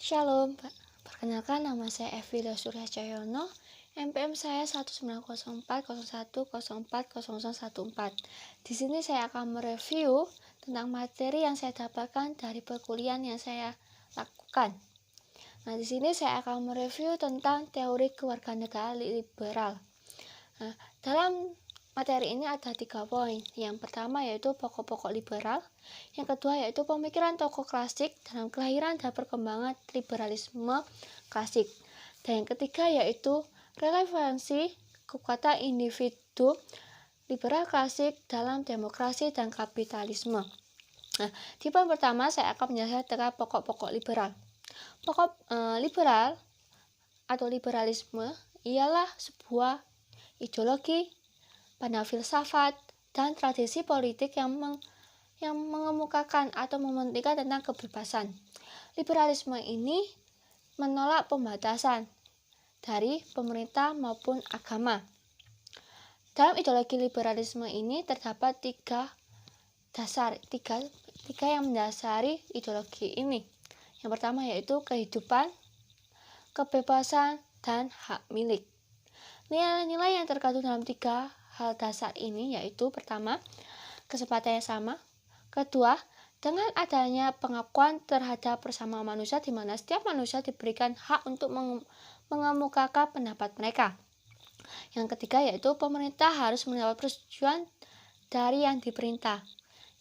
Shalom, perkenalkan nama saya Evi Surya Cahyono, NPM saya 1904010404014. Di sini saya akan mereview tentang materi yang saya dapatkan dari perkuliahan yang saya lakukan. Nah, di sini saya akan mereview tentang teori kewarganegaraan liberal. Nah, dalam materi ini ada 3 poin. Yang pertama yaitu pokok-pokok liberal. Yang kedua yaitu pemikiran tokoh klasik dalam kelahiran dan perkembangan liberalisme klasik. Dan yang ketiga yaitu relevansi kekuatan individu liberal klasik dalam demokrasi dan kapitalisme. Nah, di poin pertama saya akan menjelaskan tentang pokok-pokok liberal. Pokok liberal atau liberalisme ialah sebuah ideologi, pandangan filsafat, dan tradisi politik yang mengemukakan atau mementingkan tentang kebebasan. Liberalisme ini menolak pembatasan dari pemerintah maupun agama. Dalam ideologi liberalisme ini terdapat tiga yang mendasari ideologi ini. Yang pertama yaitu kehidupan, kebebasan, dan hak milik. Nilai-nilai yang terkandung dalam tiga hal dasar ini yaitu pertama, kesempatan yang sama. Kedua, dengan adanya pengakuan terhadap persamaan manusia di mana setiap manusia diberikan hak untuk mengemukakan pendapat mereka. Yang ketiga yaitu pemerintah harus mendapat persetujuan dari yang diperintah.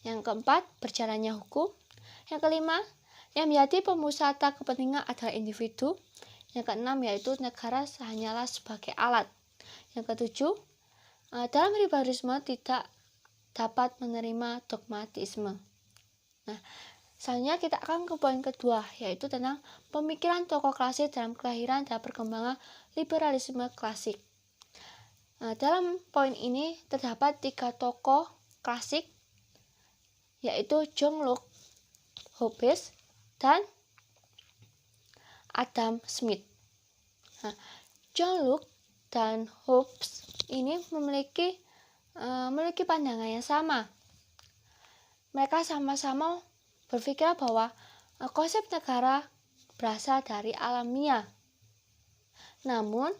Yang keempat, berjalannya hukum. Yang kelima, yang menjadi pemusata kepentingan adalah individu. Yang keenam yaitu negara hanyalah sebagai alat. Yang ketujuh, dalam liberalisme tidak dapat menerima dogmatisme. Nah, selanjutnya kita akan ke poin kedua, yaitu tentang pemikiran tokoh klasik dalam kelahiran dan perkembangan liberalisme klasik. Nah, dalam poin ini terdapat 3 tokoh klasik, yaitu John Locke, Hobbes, dan Adam Smith. Nah, John Locke dan Hobbes ini memiliki pandangan yang sama. Mereka sama-sama berpikir bahwa konsep negara berasal dari alamiah. Namun,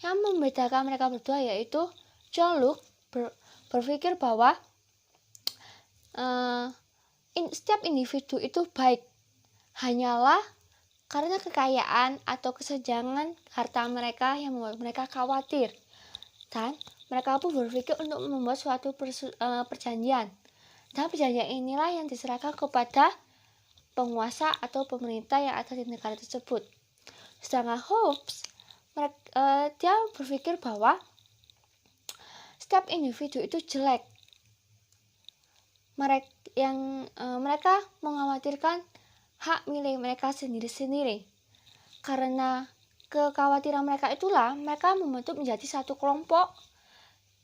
yang membedakan mereka berdua yaitu John Locke berpikir bahwa setiap individu itu baik, hanyalah karena kekayaan atau kesenjangan harta mereka yang membuat mereka khawatir. Dan mereka pun berpikir untuk membuat suatu perjanjian. Dan perjanjian inilah yang diserahkan kepada penguasa atau pemerintah yang ada di negara tersebut. Sedangkan Hobbes, dia berpikir bahwa setiap individu itu jelek. Mereka mengkhawatirkan hak milik mereka sendiri-sendiri. Karena kekhawatiran mereka itulah mereka membentuk menjadi satu kelompok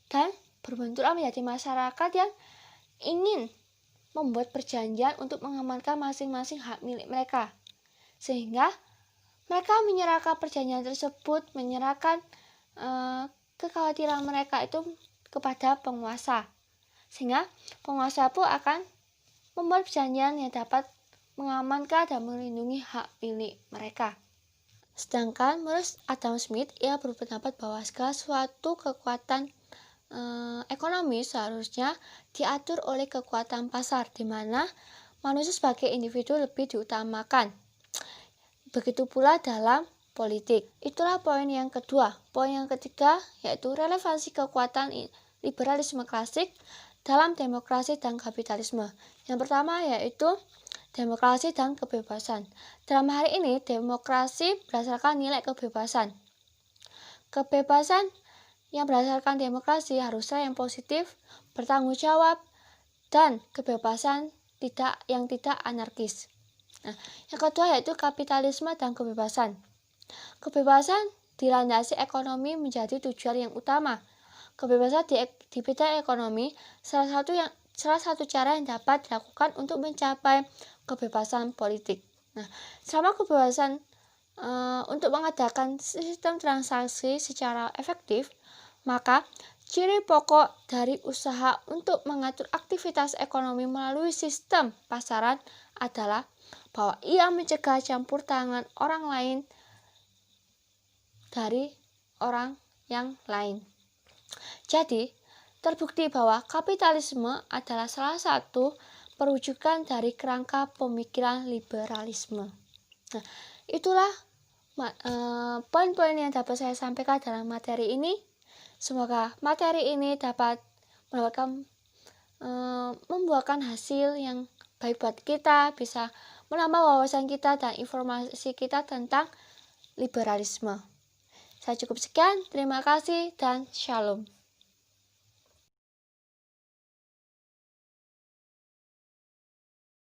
dan berbentuklah menjadi masyarakat yang ingin membuat perjanjian untuk mengamankan masing-masing hak milik mereka. Sehingga mereka menyerahkan perjanjian tersebut, menyerahkan kekhawatiran mereka itu kepada penguasa. Sehingga penguasa pun akan membuat perjanjian yang dapat mengamankan dan melindungi hak milik mereka. Sedangkan menurut Adam Smith, ia berpendapat bahwa segala suatu kekuatan ekonomi seharusnya diatur oleh kekuatan pasar, di mana manusia sebagai individu lebih diutamakan. Begitu pula dalam politik. Itulah poin yang kedua. Poin yang ketiga yaitu relevansi kekuatan liberalisme klasik dalam demokrasi dan kapitalisme. Yang pertama yaitu demokrasi dan kebebasan. Dalam hal ini, demokrasi berdasarkan nilai kebebasan. Kebebasan yang berdasarkan demokrasi haruslah yang positif, bertanggung jawab, dan kebebasan yang tidak anarkis. Nah, yang kedua yaitu kapitalisme dan kebebasan. Kebebasan dilandasi ekonomi menjadi tujuan yang utama. Kebebasan di bidang ekonomi salah satu cara yang dapat dilakukan untuk mencapai kebebasan politik. Nah, selama kebebasan untuk mengadakan sistem transaksi secara efektif, maka Ciri pokok dari usaha untuk mengatur aktivitas ekonomi melalui sistem pasaran adalah bahwa ia mencegah campur tangan orang lain dari orang yang lain. Jadi, terbukti bahwa kapitalisme adalah salah satu perwujudan dari kerangka pemikiran liberalisme. Nah, itulah poin-poin yang dapat saya sampaikan dalam materi ini. Semoga materi ini dapat membuahkan hasil yang baik buat kita, bisa menambah wawasan kita dan informasi kita tentang liberalisme. Saya cukup sekian, terima kasih dan shalom.